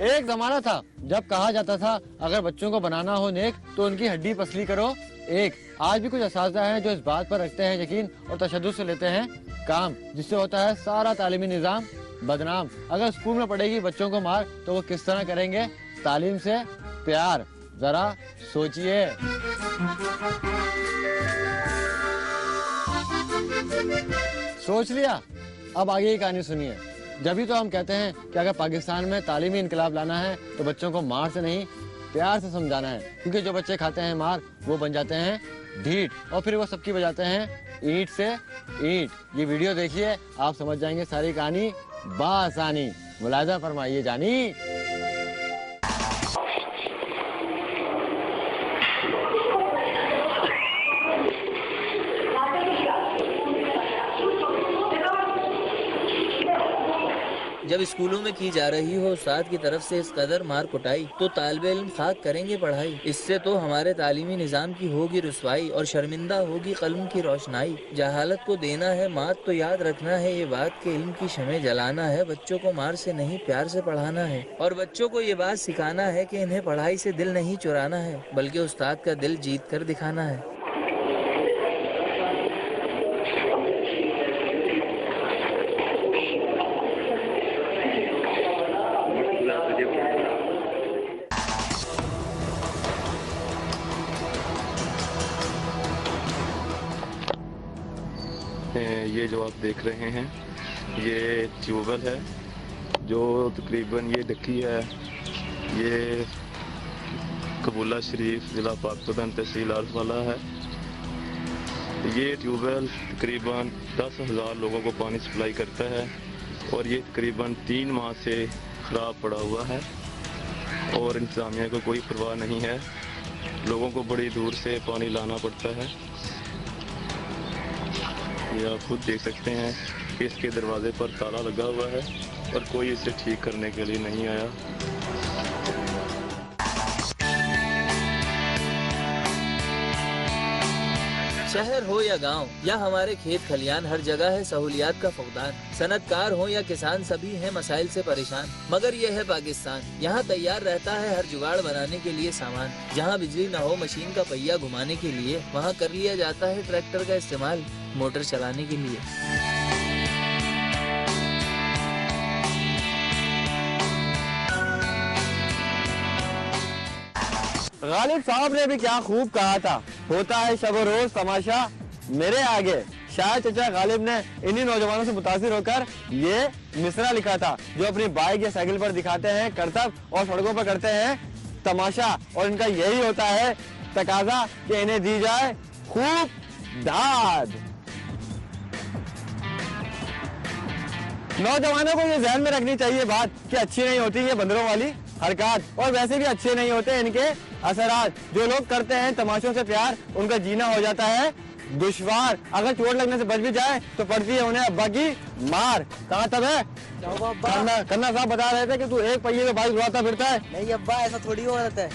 एक जमाना था जब कहा जाता था अगर बच्चों को बनाना हो नेक तो उनकी हड्डी पसली करो एक। आज भी कुछ असातिज़ा हैं जो इस बात पर रखते हैं यकीन और तशद्दुद से लेते हैं काम, जिससे होता है सारा तालीमी निज़ाम बदनाम। अगर स्कूल में पड़ेगी बच्चों को मार तो वो किस तरह करेंगे तालीम से प्यार, जरा सोचिए। सोच लिया? अब आगे की कहानी सुनिए। जब ही तो हम कहते हैं कि अगर पाकिस्तान में तालीमी इनकलाब लाना है तो बच्चों को मार से नहीं प्यार से समझाना है, क्योंकि जो बच्चे खाते हैं मार वो बन जाते हैं ढीठ और फिर वो सबकी बजाते हैं ईंट से ईंट। ये वीडियो देखिए, आप समझ जाएंगे सारी कहानी बासानी। मुलाजा फरमाइए जानी। जब स्कूलों में की जा रही हो उस्ताद की तरफ से इस कदर मार कुटाई तो तालिबे इल्म खाक करेंगे पढ़ाई। इससे तो हमारे तालीमी निज़ाम की होगी रुसवाई और शर्मिंदा होगी कलम की रोशनाई। जहालत को देना है मात तो याद रखना है ये बात के इल्म की शमें जलाना है। बच्चों को मार से नहीं प्यार से पढ़ाना है और बच्चों को ये बात सिखाना है कि इन्हें पढ़ाई से दिल नहीं चुराना है बल्कि उस्ताद का दिल जीत कर दिखाना है। ये जो आप देख रहे हैं ये ट्यूबवेल है जो तकरीबन ये ढकी है। ये कबूला शरीफ ज़िला पाकपतन तहसील आर्फ वाला है। ये ट्यूबवेल तकरीबन 10,000 लोगों को पानी सप्लाई करता है और ये तकरीबन 3 माह से ख़राब पड़ा हुआ है और इंतज़ामिया को कोई परवाह नहीं है। लोगों को बड़ी दूर से पानी लाना पड़ता है। ये आप खुद देख सकते हैं कि इसके दरवाजे पर ताला लगा हुआ है और कोई इसे ठीक करने के लिए नहीं आया। शहर हो या गांव या हमारे खेत खलियान, हर जगह है सहूलियात का फुकदान। सनतकार हो या किसान सभी हैं मसाइल से परेशान। मगर यह है पाकिस्तान, यहाँ तैयार रहता है हर जुगाड़ बनाने के लिए सामान। जहाँ बिजली न हो मशीन का पहिया घुमाने के लिए वहाँ कर लिया जाता है ट्रैक्टर का इस्तेमाल मोटर चलाने के लिए। गालिब साहब ने भी क्या खूब कहा था, होता है शब रोज तमाशा मेरे आगे। शायद चचा गालिब ने इन्हीं नौजवानों से मुतासिर होकर ये मिसरा लिखा था जो अपनी बाइक या साइकिल पर दिखाते हैं करतब और सड़कों पर करते हैं तमाशा। और इनका यही होता है तकाजा कि इन्हें दी जाए खूब दाद। नौजवानों को ये ध्यान में रखनी चाहिए बात कि अच्छी नहीं होती ये बंदरों वाली हरकत, और वैसे भी अच्छे नहीं होते इनके असरात। जो लोग करते हैं तमाशों से प्यार उनका जीना हो जाता है दुश्वार। अगर चोट लगने से बच भी जाए तो पड़ती है उन्हें अब्बा की मार। कहाँ तब है कन्ना साहब बता रहे थे कि तू एक पहिए में बाइक उड़ाता फिरता है। नहीं अब्बा ऐसा थोड़ी हो जाता है।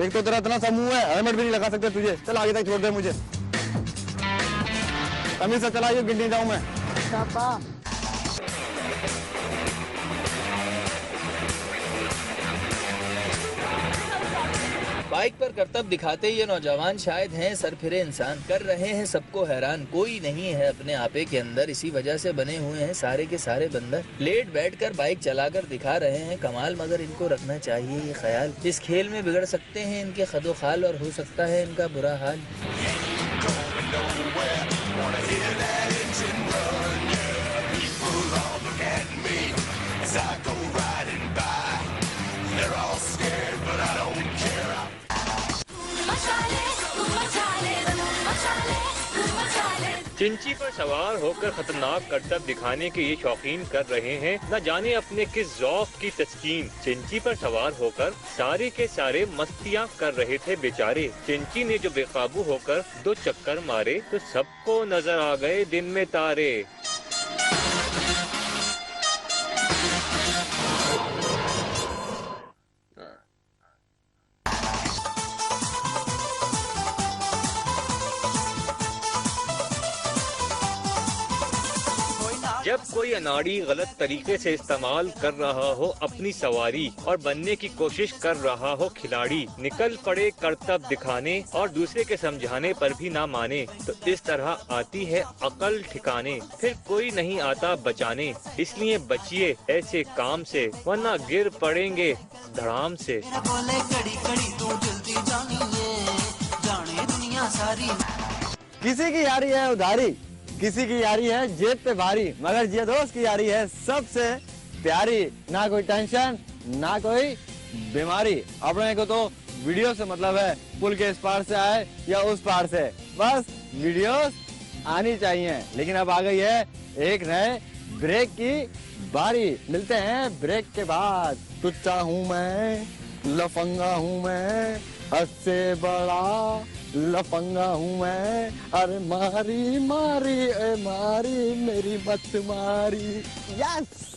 एक तो तेरा इतना समूह है हेलमेट भी नहीं लगा सकते तुझे। चल आगे तक छोड़ दे मुझे, तमीज से चला गिनने जाऊँ मैं। बाइक पर करतब दिखाते ये नौजवान शायद हैं सरफिरे इंसान, कर रहे हैं सबको हैरान। कोई नहीं है अपने आपे के अंदर, इसी वजह से बने हुए हैं सारे के सारे बंदर। लेट बैठकर बाइक चलाकर दिखा रहे हैं कमाल, मगर इनको रखना चाहिए ये ख्याल इस खेल में बिगड़ सकते हैं इनके खदोखाल और हो सकता है इनका बुरा हाल। चिंची पर सवार होकर खतरनाक करतब दिखाने के ये शौकीन कर रहे हैं न जाने अपने किस ज़ौक़ की तस्कीन। चिंची पर सवार होकर सारे के सारे मस्तियाँ कर रहे थे बेचारे। चिंची ने जो बेकाबू होकर 2 चक्कर मारे तो सबको नजर आ गए दिन में तारे। जब कोई अनाड़ी गलत तरीके से इस्तेमाल कर रहा हो अपनी सवारी और बनने की कोशिश कर रहा हो खिलाड़ी, निकल पड़े करतब दिखाने और दूसरे के समझाने पर भी ना माने, तो इस तरह आती है अकल ठिकाने, फिर कोई नहीं आता बचाने। इसलिए बचिए ऐसे काम से, वरना गिर पड़ेंगे धड़ाम से। किसी की यारी है उधारी, किसी की यारी है जेब पे भारी, मगर ये दोस्त की यारी है सबसे प्यारी। ना कोई टेंशन ना कोई बीमारी। अपने को तो वीडियो से मतलब है, पुल के इस पार से आए या उस पार से, बस वीडियोस आनी चाहिए। लेकिन अब आ गई है एक नए ब्रेक की बारी। मिलते हैं ब्रेक के बाद। टुच्चा हूँ मैं, लफंगा हूँ मैं, हद से बड़ा लफंगा हूँ मैं। अरे मारी मारी ए मारी मेरी मत मारी। यस।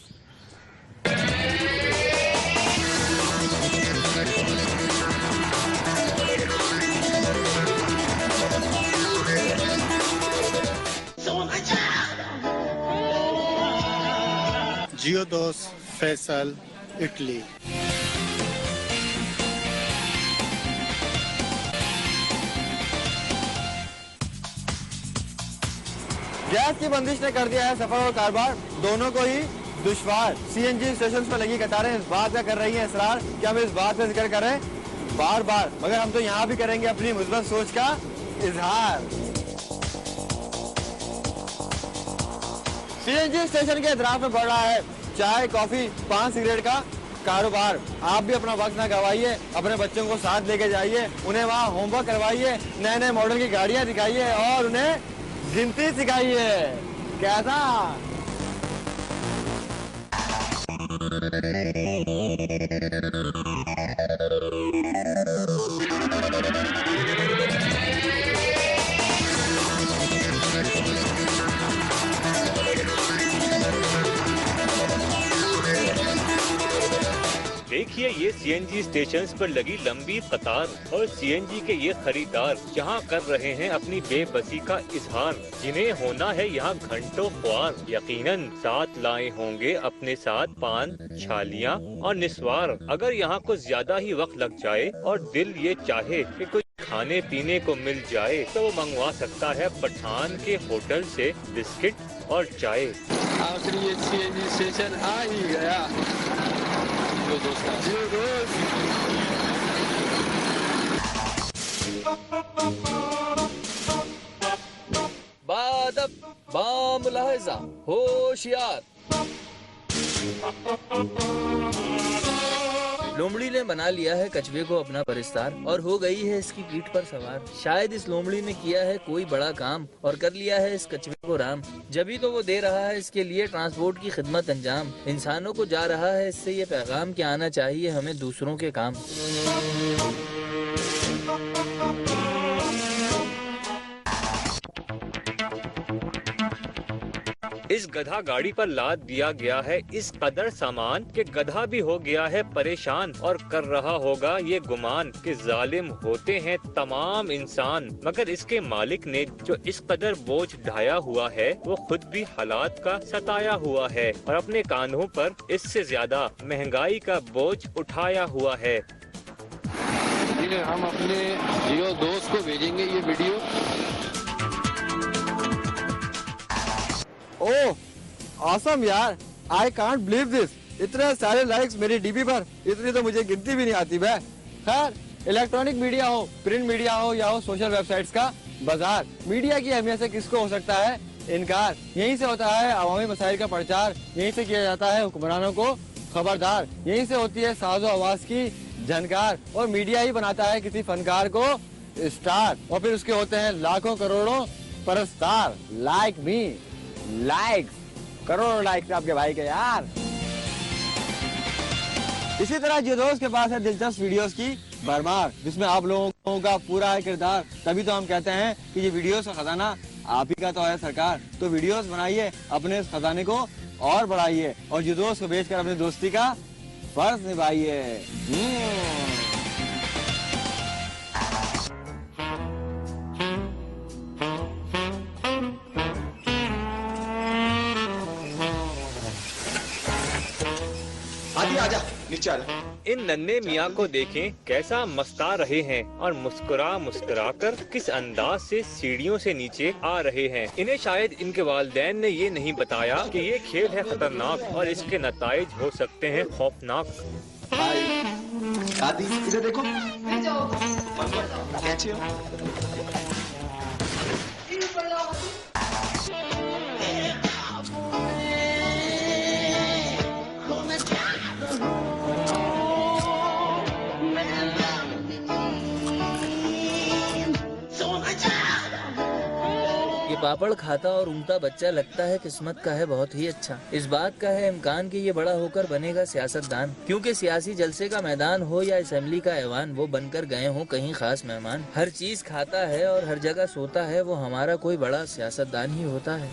जियो दोस्त फैसल इटली। गैस की बंदिश ने कर दिया है सफर और कारोबार दोनों को ही दुश्वार। सीएनजी स्टेशन पर लगी कतारें इस बात का कर रही हैं इसरार कि हम इस बात पे जिक्र करें बार बार, मगर हम तो यहाँ भी करेंगे अपनी मुस्बत सोच का इजहार। सीएनजी स्टेशन के इतराफ में बढ़ रहा है चाय, कॉफी, पान, सिगरेट का कारोबार। आप भी अपना वक्त ना गवाइए, अपने बच्चों को साथ लेके जाइए, उन्हें वहाँ होमवर्क करवाइए, नए नए मॉडल की गाड़ियाँ दिखाइए और उन्हें गिनती सिखाइए। कैसा? देखिए ये सीएनजी स्टेशंस पर लगी लंबी कतार और सीएनजी के ये खरीदार जहां कर रहे हैं अपनी बेबसी का इजहार, जिन्हें होना है यहाँ घंटों ख्वार। यकीनन साथ लाए होंगे अपने साथ पान, छालियाँ और निस्वार। अगर यहाँ कुछ ज्यादा ही वक्त लग जाए और दिल ये चाहे कि कुछ खाने पीने को मिल जाए, तो वो मंगवा सकता है पठान के होटल से बिस्किट और चाय। आखिर ये सीएनजी स्टेशन आ ही गया। बादब बामुलाहिजा होशियार। लोमड़ी ने बना लिया है कछुए को अपना परिस्तार और हो गई है इसकी पीठ पर सवार। शायद इस लोमड़ी ने किया है कोई बड़ा काम और कर लिया है इस कछुए को राम। जभी तो वो दे रहा है इसके लिए ट्रांसपोर्ट की खिदमत अंजाम। इंसानों को जा रहा है इससे ये पैगाम कि आना चाहिए हमें दूसरों के काम। इस गधा गाड़ी पर लाद दिया गया है इस कदर सामान कि गधा भी हो गया है परेशान और कर रहा होगा ये गुमान कि जालिम होते हैं तमाम इंसान। मगर इसके मालिक ने जो इस कदर बोझ ढाया हुआ है वो खुद भी हालात का सताया हुआ है और अपने कांधों पर इससे ज्यादा महंगाई का बोझ उठाया हुआ है। ये हम अपने जियो दोस्त को भेजेंगे ये वीडियो। ओह ऑसम यार, आई कांट बिलीव दिस। इतने सारे लाइक्स मेरी डीपी पर, इतनी तो मुझे गिनती भी नहीं आती बे। खैर, इलेक्ट्रॉनिक मीडिया हो, प्रिंट मीडिया हो या हो सोशल वेबसाइट्स का बाजार, मीडिया की अहमियत से किसको हो सकता है इनकार। यहीं से होता है अवामी मसाइल का प्रचार, यहीं से किया जाता है हुक्मरानों को खबरदार, यहीं से होती है साजो आवाज की झनकार और मीडिया ही बनाता है किसी फनकार को स्टार और फिर उसके होते हैं लाखों करोड़ों परस्तार। लाइक मी, लाइक्स, करोड़ों लाइक्स आपके भाई के यार। इसी तरह जियो दोस्त के पास है दिलचस्प वीडियोस की भरमार, जिसमें आप लोगों का पूरा है किरदार। तभी तो हम कहते हैं कि ये वीडियोस का खजाना आप ही का तो है सरकार। तो वीडियोस बनाइए, अपने इस खजाने को और बढ़ाइए और जियो दोस्त को बेचकर अपनी दोस्ती का फर्ज निभाइए। आजा नीचे आजा। इन नन्हे मियाँ को देखें कैसा मस्ता रहे हैं और मुस्कुरा मुस्कुरा कर किस अंदाज से सीढ़ियों से नीचे आ रहे हैं। इन्हें शायद इनके वालिदैन ने ये नहीं बताया कि ये खेल है खतरनाक और इसके नताइज हो सकते हैं खौफनाक। दादी इधर देखो, कैसे हो? ये पापड़ खाता और ऊँगता बच्चा लगता है किस्मत का है बहुत ही अच्छा। इस बात का है इम्कान कि ये बड़ा होकर बनेगा सियासतदान, क्योंकि सियासी जलसे का मैदान हो या असेंबली का ऐवान, वो बनकर गए हों कहीं खास मेहमान। हर चीज खाता है और हर जगह सोता है, वो हमारा कोई बड़ा सियासतदान ही होता है।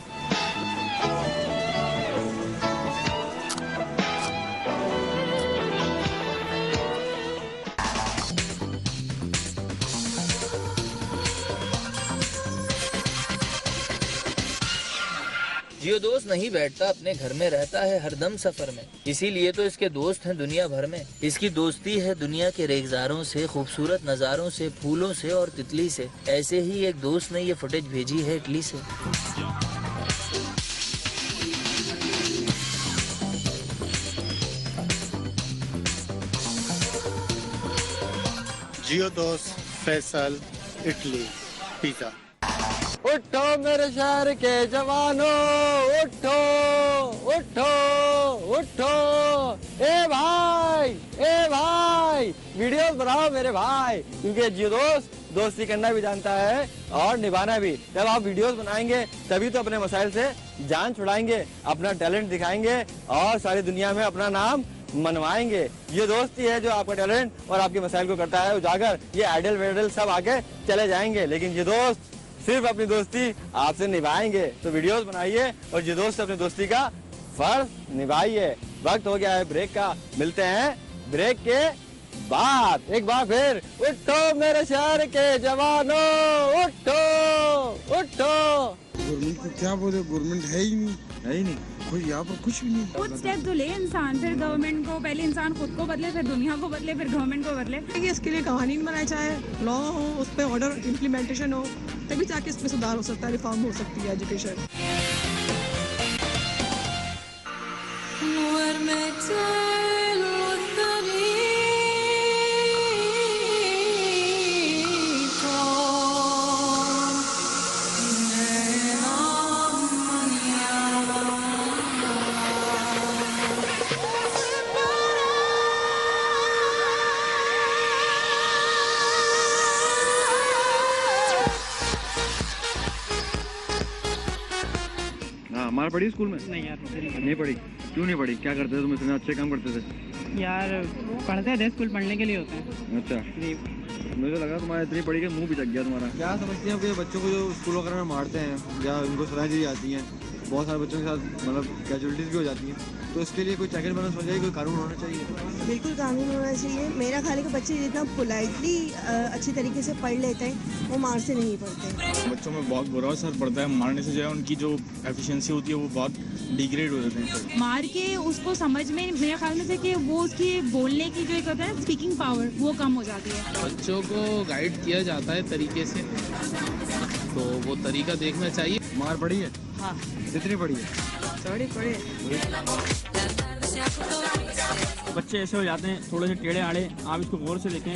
जियो दोस्त नहीं बैठता अपने घर में, रहता है हरदम सफर में। इसीलिए तो इसके दोस्त हैं दुनिया भर में। इसकी दोस्ती है दुनिया के रेगजारों से, खूबसूरत नज़ारों से, फूलों से और तितली से। ऐसे ही एक दोस्त ने ये फुटेज भेजी है इटली से। जियो दोस्त फैसल इटली पिज़्ज़ा। उठो मेरे शहर के जवानों, उठो उठो उठो, ए भाई वीडियोस बनाओ मेरे भाई, क्योंकि जियो दोस्त दोस्ती करना भी जानता है और निभाना भी। जब आप वीडियोस बनाएंगे तभी तो अपने मसाइल से जान छुड़ाएंगे, अपना टैलेंट दिखाएंगे और सारी दुनिया में अपना नाम मनवाएंगे। ये दोस्ती है जो आपका टैलेंट और आपके मसाइल को करता है उजागर। ये आइडल वेडल सब आगे चले जाएंगे, लेकिन ये दोस्त सिर्फ अपनी दोस्ती आपसे निभाएंगे। तो वीडियोस बनाइए और ये दोस्त अपनी दोस्ती का फर्ज निभाइए। वक्त हो गया है ब्रेक का, मिलते हैं ब्रेक के बाद। एक बार फिर उठो मेरे शहर के जवानों, उठो उठो। गवर्नमेंट को क्या बोले, गवर्नमेंट है ही नहीं कोई यहाँ पर कुछ भी नहीं। खुद स्टेप तो ले इंसान, फिर गवर्नमेंट को, पहले इंसान खुद को बदले, फिर दुनिया को बदले, फिर गवर्नमेंट को बदले। इसके लिए कवानीन बनाए, चाहे लॉ हो, उस पर ऑर्डर इम्प्लीमेंटेशन हो, तभी जाके इसमें सुधार हो सकता है, रिफॉर्म हो सकती है एजुकेशन। मार पड़ी स्कूल में? नहीं यार नहीं पड़ी। क्यों नहीं पड़ी? क्या करते थे तुम इतने अच्छे काम करते थे? यार पढ़ते थे, स्कूल पढ़ने के लिए होते हैं। अच्छा, मुझे लगा तुम्हारा इतनी पड़ी कि मुंह भी जग गया तुम्हारा। क्या समझते हैं कि बच्चों को जो स्कूल वगैरह में मारते हैं या उनको सजाएं दी जाती हैं, बहुत सारे बच्चों के साथ मतलब कैजुअलिटीज़ भी हो जाती हैं, तो इसके लिए कोई चेक एंड बैलेंस होना चाहिए, कोई कानून होना चाहिए। बिल्कुल कानून होना चाहिए। मेरा ख्याल है कि बच्चे जितना पोलाइटली अच्छी तरीके से पढ़ लेते हैं वो मार से नहीं पढ़ते। बच्चों में बहुत बुरा असर पड़ता है, मारने से जो है उनकी जो एफिशिएंसी होती है वो बहुत डिग्रेड हो जाते हैं। मार के उसको समझ में मेरे ख्याल में से कि वो उसकी बोलने की जो एक होता है स्पीकिंग पावर, वो कम हो जाती है। बच्चों को गाइड किया जाता है तरीके से, तो वो तरीका देखना चाहिए। मार पड़ी है? हाँ। कितनी पड़ी है? थोड़ी पड़ी। बच्चे ऐसे हो जाते हैं थोड़े से टेढ़े आड़े, आप इसको गौर से देखें।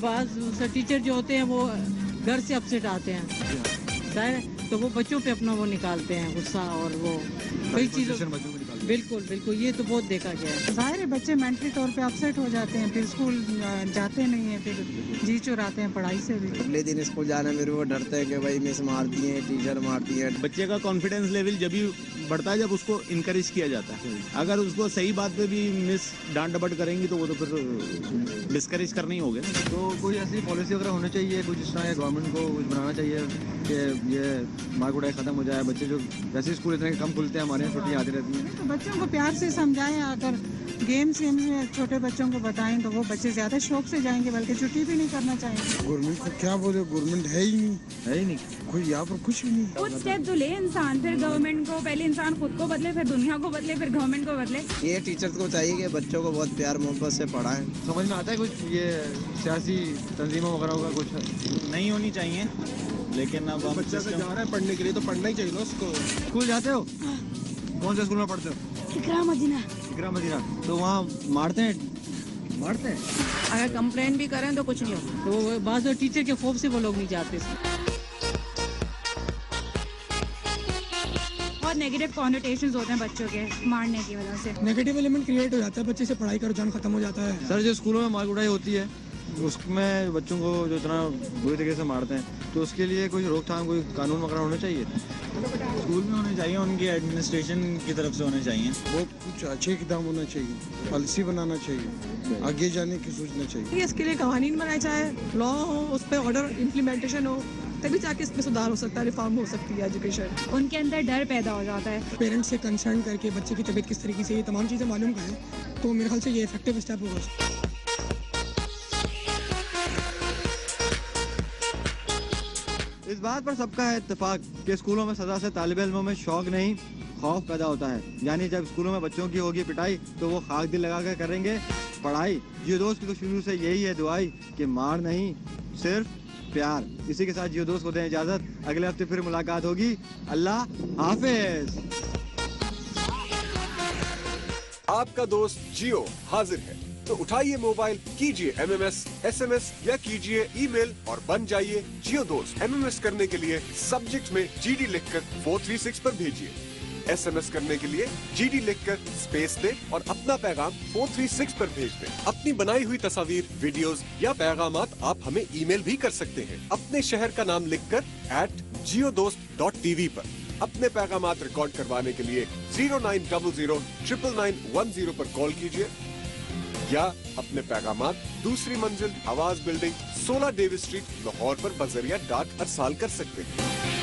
बस टीचर जो होते हैं वो घर से अपसेट आते हैं, तो वो बच्चों पे अपना वो निकालते हैं गुस्सा, और वो कई चीज़ों बिल्कुल बिल्कुल ये तो बहुत देखा गया है। सारे बच्चे मेंटली तौर पे अपसेट हो जाते हैं, फिर स्कूल जाते नहीं हैं, फिर जी चुराते हैं पढ़ाई से भी। अगले दिन स्कूल जाने में वो डरते हैं कि भाई मिस मारती है, टीचर मारती है। बच्चे का कॉन्फिडेंस लेवल जब भी बढ़ता है जब उसको इनकरेज किया जाता है। अगर उसको सही बात पे भी मिस डांट डपट करेंगी तो वो तो फिर डिस्करेज करना ही हो गया। तो कोई ऐसी पॉलिसी वगैरह होनी चाहिए, कुछ इस तरह गवर्नमेंट को कुछ बनाना चाहिए कि ये मार कुटाई खत्म हो जाए। बच्चे जो वैसे स्कूल इतने कम खुलते हैं, हमारे यहाँ छुट्टियाँ आती रहती हैं। तो बच्चों को प्यार से समझाएं, अगर गेम्स में छोटे बच्चों को बताएं तो वो बच्चे ज्यादा शौक से जाएंगे, बल्कि छुट्टी भी नहीं करना चाहेंगे। गवर्नमेंट को क्या बोले, गवर्नमेंट है ही नहीं कोई यहाँ पर कुछ भी नहीं। खुद स्टेप तो ले इंसान, फिर गवर्नमेंट को, पहले इंसान इंसान खुद को बदले, फिर दुनिया को बदले, फिर गवर्नमेंट को बदले। ये टीचर्स को चाहिए कि बच्चों को बहुत प्यार मोहब्बत से पढ़ाएं। समझ में आता है कुछ ये सियासी तंजीमों वगैरह का कुछ नहीं होनी चाहिए, लेकिन अब बच्चा तो जा रहा है पढ़ने के लिए तो पढ़ना ही चाहिए ना उसको। स्कूल जाते हो? कौन से स्कूल में पढ़ते हो? इकरा मदीना। इकरा मदीना। तो वहाँ मारते हैं? अगर कंप्लेंट भी करें तो कुछ नहीं हो, तो बाज़ टीचर के खौफ से वो लोग नहीं जाते। बहुत नेगेटिव कॉन्नोटेशंस होते हैं बच्चों के मारने की वजह से। नेगेटिव एलिमेंट क्रिएट हो जाता है, बच्चे से पढ़ाई का रुझान खत्म हो जाता है। सर जो स्कूलों में मार कुटाई होती है उसमें बच्चों को जो इतना बुरी तरीके से मारते हैं, तो उसके लिए कोई रोकथाम, कोई कानून वगैरह होना चाहिए? स्कूल में होने चाहिए, उनकी एडमिनिस्ट्रेशन की तरफ से होने चाहिए। वो कुछ अच्छे इकदाम होना चाहिए, पॉलिसी बनाना चाहिए, आगे जाने की सोचना चाहिए। इसके लिए कवानीन बनाए जाए, लॉ हो, उस पर ऑर्डर इम्प्लीमेंटेशन हो, तभी जाके इसमें सुधार हो सकता है, रिफॉर्म हो सकती है एजुकेशन। उनके अंदर डर पैदा हो जाता है। पेरेंट्स से कंसर्न करके बच्चे की तबीयत किस तरीके से, ये तमाम चीज़ें मालूम करें तो मेरे ख्याल से ये इफेक्टिव स्टेप होगा। इस बात पर सबका है इत्तेफाक कि स्कूलों में सजा से तालिब इल्मों में शौक नहीं, खौफ पैदा होता है। यानी जब स्कूलों में बच्चों की होगी पिटाई तो वो खाक दिल लगा कर करेंगे पढ़ाई। जियो दोस्त की तो शुरू से यही है दुआई कि मार नहीं, सिर्फ प्यार। इसी के साथ जियो दोस्त को दें इजाजत, अगले हफ्ते फिर मुलाकात होगी। अल्लाह हाफिज। आपका दोस्त जियो हाजिर है, तो उठाइए मोबाइल, कीजिए MMS, SMS या कीजिए ईमेल और बन जाइए जियो दोस्त। MMS करने के लिए सब्जेक्ट में GD लिखकर 436 पर भेजिए। SMS करने के लिए GD लिखकर स्पेस दें और अपना पैगाम 436 पर भेज दें। अपनी बनाई हुई तस्वीर, वीडियोस या पैगामात आप हमें ईमेल भी कर सकते हैं। अपने शहर का नाम लिखकर @jiodost.tv पर। अपने पैगामात रिकॉर्ड करवाने के लिए 0900 99910 पर कॉल कीजिए या अपने पैगामात दूसरी मंजिल आवाज बिल्डिंग 16 डेविस स्ट्रीट लाहौर पर बजरिया डाक अरसाल कर सकते हैं।